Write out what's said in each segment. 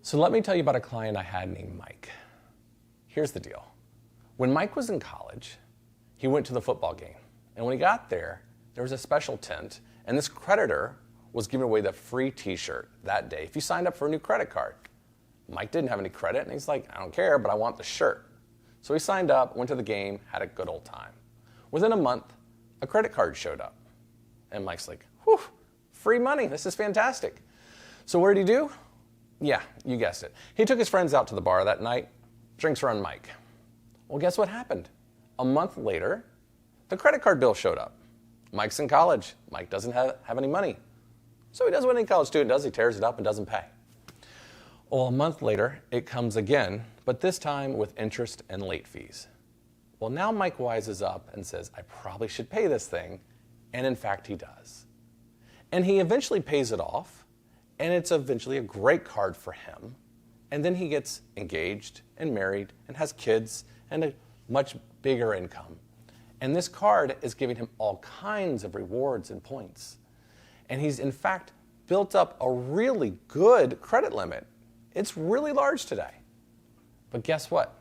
So let me tell you about a client I had named Mike. Here's the deal. When Mike was in college, he went to the football game. And when he got there, there was a special tent, and this creditor was giving away the free t-shirt that day if you signed up for a new credit card. Mike didn't have any credit, and he's like, I don't care, but I want the shirt. So he signed up, went to the game, had a good old time. Within a month, a credit card showed up. And Mike's like, whew, free money, this is fantastic. So what did he do? Yeah, you guessed it. He took his friends out to the bar that night. Drinks were on Mike. Well, guess what happened? A month later, the credit card bill showed up. Mike's in college. Mike doesn't have any money. So he does what any college student does. He tears it up and doesn't pay. Well, a month later, it comes again, but this time with interest and late fees. Well, now Mike wises up and says, I probably should pay this thing. And in fact, he does. And he eventually pays it off, and it's eventually a great card for him. And then he gets engaged and married and has kids and a much bigger income. And this card is giving him all kinds of rewards and points. And he's, in fact, built up a really good credit limit. It's really large today. But guess what?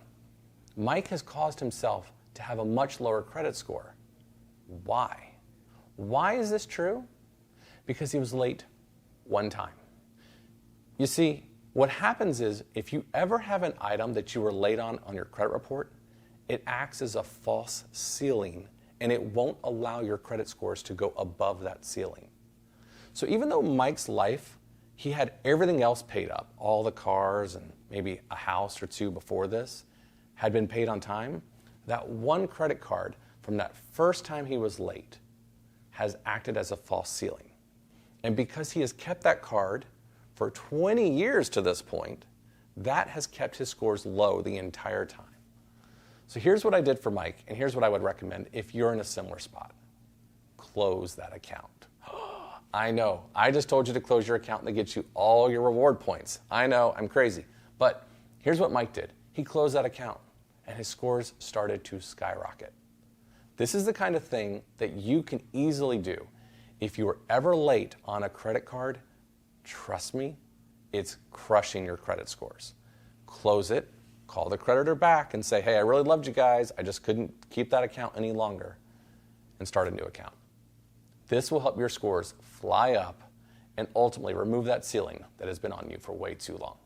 Mike has caused himself to have a much lower credit score. Why? Why is this true? Because he was late one time. You see, what happens is if you ever have an item that you were late on your credit report, it acts as a false ceiling, and it won't allow your credit scores to go above that ceiling. So even though Mike's life, he had everything else paid up, all the cars and maybe a house or two before this had been paid on time, that one credit card from that first time he was late has acted as a false ceiling. And because he has kept that card for 20 years to this point, that has kept his scores low the entire time. So here's what I did for Mike, and here's what I would recommend if you're in a similar spot. Close that account. I know, I just told you to close your account and that gets you all your reward points. I know, I'm crazy. But here's what Mike did. He closed that account, and his scores started to skyrocket. This is the kind of thing that you can easily do. If you are ever late on a credit card, trust me, it's crushing your credit scores. Close it, call the creditor back and say, hey, I really loved you guys, I just couldn't keep that account any longer, and start a new account. This will help your scores fly up and ultimately remove that ceiling that has been on you for way too long.